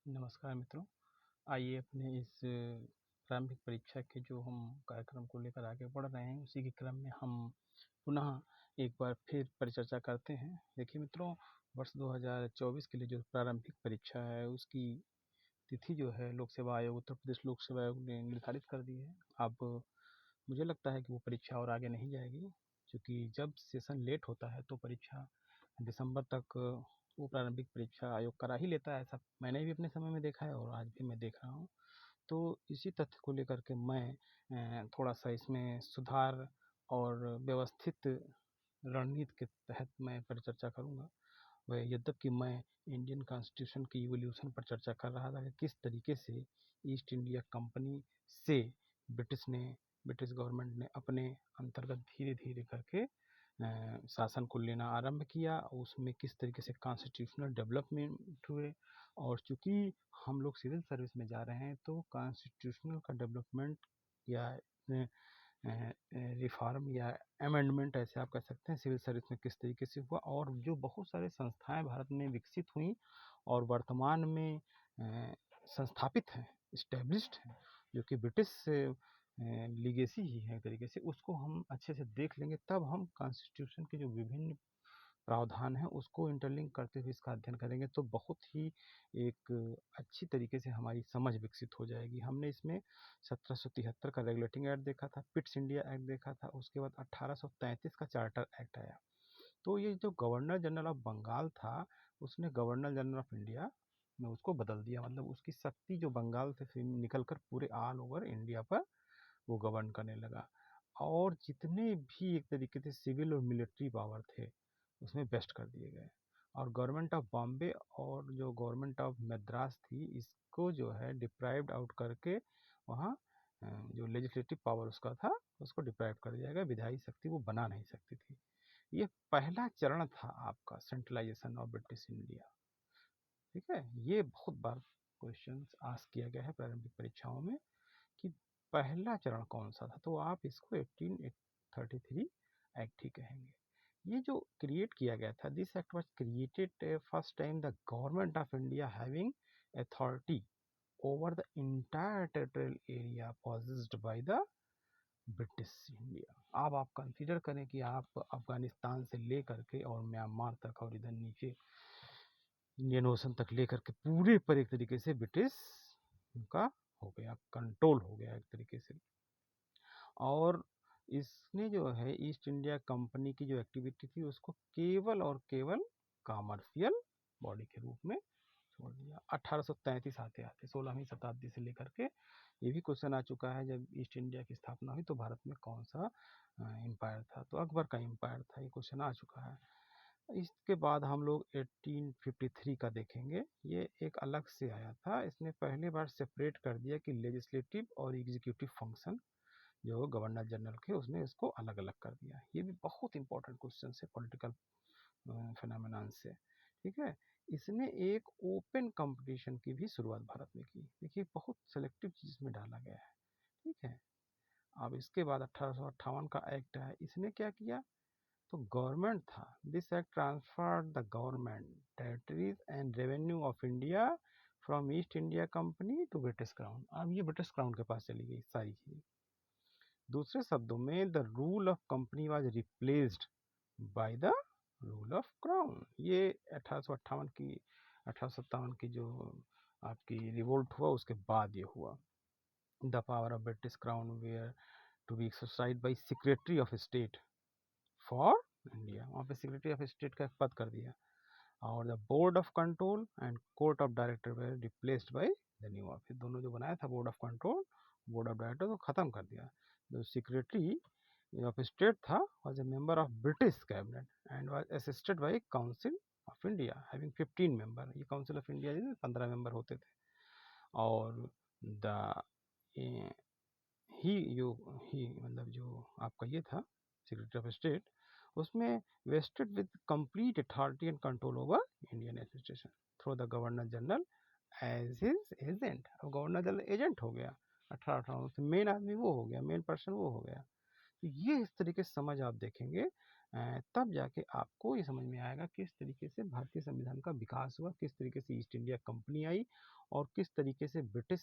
नमस्कार मित्रों। आइए अपने इस प्रारंभिक परीक्षा के जो हम कार्यक्रम को लेकर आगे बढ़ रहे हैं, उसी के क्रम में हम पुनः एक बार फिर परिचर्चा करते हैं। देखिए मित्रों, वर्ष 2024 के लिए जो प्रारंभिक परीक्षा है, उसकी तिथि जो है लोक सेवा आयोग, उत्तर प्रदेश लोक सेवा आयोग ने निर्धारित कर दी है। अब मुझे लगता है कि वो परीक्षा और आगे नहीं जाएगी, क्योंकि जब सेशन लेट होता है तो परीक्षा दिसंबर तक वो प्रारंभिक परीक्षा आयोग करा ही लेता है। ऐसा मैंने भी अपने समय में देखा है और आज भी मैं देख रहा हूँ। तो इसी तथ्य को लेकर के मैं थोड़ा सा इसमें सुधार और व्यवस्थित रणनीति के तहत मैं परिचर्चा करूँगा। वह यद्यपि मैं इंडियन कॉन्स्टिट्यूशन की इवोल्यूशन पर चर्चा कर रहा था कि किस तरीके से ईस्ट इंडिया कंपनी से ब्रिटिश गवर्नमेंट ने अपने अंतर्गत धीरे धीरे करके शासन को लेना आरंभ किया। उसमें किस तरीके से कॉन्स्टिट्यूशनल डेवलपमेंट हुए, और चूंकि हम लोग सिविल सर्विस में जा रहे हैं तो कॉन्स्टिट्यूशनल का डेवलपमेंट या रिफॉर्म या अमेंडमेंट, ऐसे आप कह सकते हैं, सिविल सर्विस में किस तरीके से हुआ। और जो बहुत सारे संस्थाएं भारत में विकसित हुई और वर्तमान में संस्थापित हैं, इस्टेब्लिश्ड हैं, जो कि ब्रिटिश लीगेसी ही है एक तरीके से, उसको हम अच्छे से देख लेंगे। तब हम कॉन्स्टिट्यूशन के जो विभिन्न प्रावधान है उसको इंटरलिंक करते हुए इसका अध्ययन करेंगे तो बहुत ही एक अच्छी तरीके से हमारी समझ विकसित हो जाएगी। हमने इसमें 1773 का रेगुलेटिंग एक्ट देखा था, पिट्स इंडिया एक्ट देखा था, उसके बाद 1833 का चार्टर एक्ट आया। तो ये जो गवर्नर जनरल ऑफ बंगाल था, उसने गवर्नर जनरल ऑफ इंडिया में उसको बदल दिया। मतलब उसकी शक्ति जो बंगाल से निकल कर पूरे ऑल ओवर इंडिया पर वो गवर्न करने लगा। और जितने भी एक तरीके से सिविल और मिलिट्री पावर थे उसमें बेस्ट कर दिए गए। और गवर्नमेंट ऑफ बॉम्बे और जो गवर्नमेंट ऑफ मद्रास थी, इसको जो है डिप्राइव्ड आउट करके वहाँ जो लेजिस्लेटिव पावर उसका था उसको डिप्राइव कर दिया गया। विधायी शक्ति वो बना नहीं सकती थी। ये पहला चरण था आपका सेंट्रलाइजेशन ऑफ ब्रिटिश इंडिया। ठीक है, ये बहुत बार क्वेश्चंस आस्क किया गया है प्रारंभिक परीक्षाओं में कि पहला चरण कौन सा था, तो आप इसको 1833 एक्ट ही कहेंगे। ये जो क्रिएट किया गया था, this act was created first time the government of India having authority over the entire territorial area possessed by the British India. अब आप कंसीडर करें कि आप अफगानिस्तान से लेकर के और म्यांमार तक और इधर नीचे इंडियन ओशन तक लेकर के पूरे पर एक तरीके से ब्रिटिश का हो गया, कंट्रोल हो गया एक तरीके से। और इसने जो है ईस्ट इंडिया कंपनी की जो एक्टिविटी थी उसको केवल और केवल कॉमर्शियल बॉडी के रूप में छोड़ दिया। 1833 आते आते 16वीं शताब्दी से लेकर के ये भी क्वेश्चन आ चुका है, जब ईस्ट इंडिया की स्थापना हुई तो भारत में कौन सा एम्पायर था, तो अकबर का एम्पायर था। ये क्वेश्चन आ चुका है। इसके बाद हम लोग 1853 का देखेंगे। ये एक अलग से आया था। इसने पहली बार सेपरेट कर दिया कि लेजिस्लेटिव और एग्जीक्यूटिव फंक्शन जो गवर्नर जनरल के, उसने इसको अलग अलग कर दिया। ये भी बहुत इंपॉर्टेंट क्वेश्चन है पॉलिटिकल फिनोमेनन से। ठीक है, इसने एक ओपन कंपटीशन की भी शुरुआत भारत में की। देखिए, बहुत सेलेक्टिव चीज में डाला गया है। ठीक है, अब इसके बाद 1858 का एक्ट है। इसने क्या किया, तो गवर्नमेंट था, this act transferred the government territories and revenue of India from East India Company to British crown. अब ये ब्रिटिश क्राउन के पास चली गई सारी चीजें। दूसरे शब्दों में the rule of company was replaced by the rule of crown. ये 1857 की जो आपकी रिवोल्ट हुआ उसके बाद ये हुआ। The power of British crown were to be exercised by secretary of state for India. वहाँ पे सेक्रेटरी ऑफ स्टेट का पद कर दिया। और the board of control and court of director were replaced by the new office. दोनों जो बनाया था board of control, board of director, को खत्म कर दिया। जो सेक्रेटरी ऑफ स्टेट था was a member of British cabinet and was assisted by Council of India having 15 member। ये काउंसिल ऑफ इंडिया 15 मेंबर होते थे। और द ही मतलब जो आपका ये था सेक्रेटरी ऑफ स्टेट, उसमें vested with complete authority and control over Indian administration through the governor general as his agent. अब गवर्नर जनरल एजेंट हो गया। 1858 से मेन आदमी वो हो गया, मेन पर्सन वो हो गया। तो ये इस तरीके से समझ आप देखेंगे, तब जाके आपको ये समझ में आएगा किस तरीके से भारतीय संविधान का विकास हुआ, किस तरीके से ईस्ट इंडिया कंपनी आई और किस तरीके से ब्रिटिश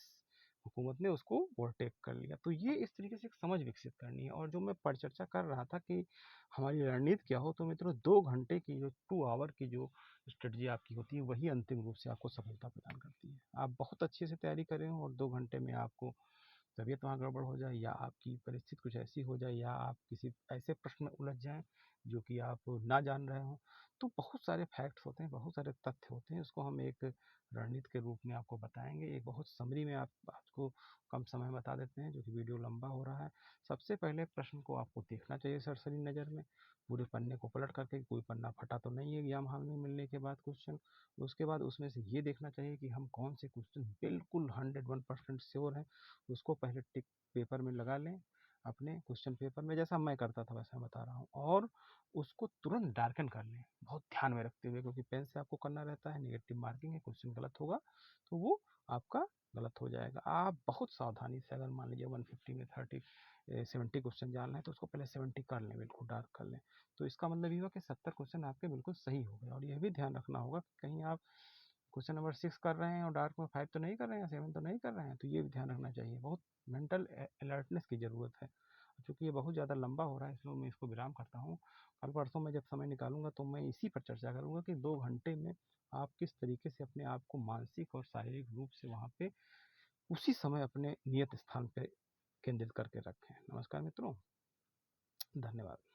हुकूमत ने उसको ओवरटेक कर लिया। तो ये इस तरीके से एक समझ विकसित करनी है। और जो मैं परिचर्चा कर रहा था कि हमारी रणनीति क्या हो, तो मित्रों 2 घंटे की जो 2 आवर की जो स्ट्रेटजी आपकी होती है वही अंतिम रूप से आपको सफलता प्रदान करती है। आप बहुत अच्छे से तैयारी करें और 2 घंटे में आपको तबीयत वहाँ गड़बड़ हो जाए या आपकी परिस्थिति कुछ ऐसी हो जाए या आप किसी ऐसे प्रश्न में उलझ जाएँ जो कि आप ना जान रहे हों, तो बहुत सारे फैक्ट्स होते हैं, बहुत सारे तथ्य होते हैं, उसको हम एक रणनीति के रूप में आपको बताएँगे। एक बहुत समरी में आपको कम समय में बता देते हैं, जो कि वीडियो लंबा हो रहा है। सबसे पहले प्रश्न को आपको देखना चाहिए सरसरी नज़र में, पूरे पन्ने को पलट करके, कोई पन्ना फटा तो नहीं है एग्जाम हॉल में मिलने के बाद क्वेश्चन। उसके बाद उसमें से ये देखना चाहिए कि हम कौन से क्वेश्चन बिल्कुल 101% श्योर हैं, उसको पहले टिक पेपर में लगा लें, अपने क्वेश्चन पेपर में, जैसा मैं करता था वैसा मैं बता रहा हूँ, और उसको तुरंत डार्कन कर लें, बहुत ध्यान में रखते हुए, क्योंकि पेन से आपको करना रहता है, नेगेटिव मार्किंग है, क्वेश्चन गलत होगा तो वो आपका गलत हो जाएगा। आप बहुत सावधानी से, अगर मान लीजिए 150 में 70 क्वेश्चन जानना है तो उसको पहले 70 कर लें, बिल्कुल डार्क कर लें। तो इसका मतलब ये हुआ कि 70 क्वेश्चन आपके बिल्कुल सही हो गए। और यह भी ध्यान रखना होगा कि कहीं आप क्वेश्चन नंबर 6 कर रहे हैं और डार्क में 5 तो नहीं कर रहे हैं, 7 तो नहीं कर रहे हैं, तो ये भी ध्यान रखना चाहिए। बहुत मेंटल अलर्टनेस की ज़रूरत है। चूँकि ये बहुत ज़्यादा लंबा हो रहा है, इसलिए मैं इसको विराम करता हूँ। कल परसों मैं जब समय निकालूँगा तो मैं इसी पर चर्चा करूँगा कि 2 घंटे में आप किस तरीके से अपने आप को मानसिक और शारीरिक रूप से वहाँ पे उसी समय अपने नियत स्थान पे केंद्रित करके रखें। नमस्कार मित्रों, धन्यवाद।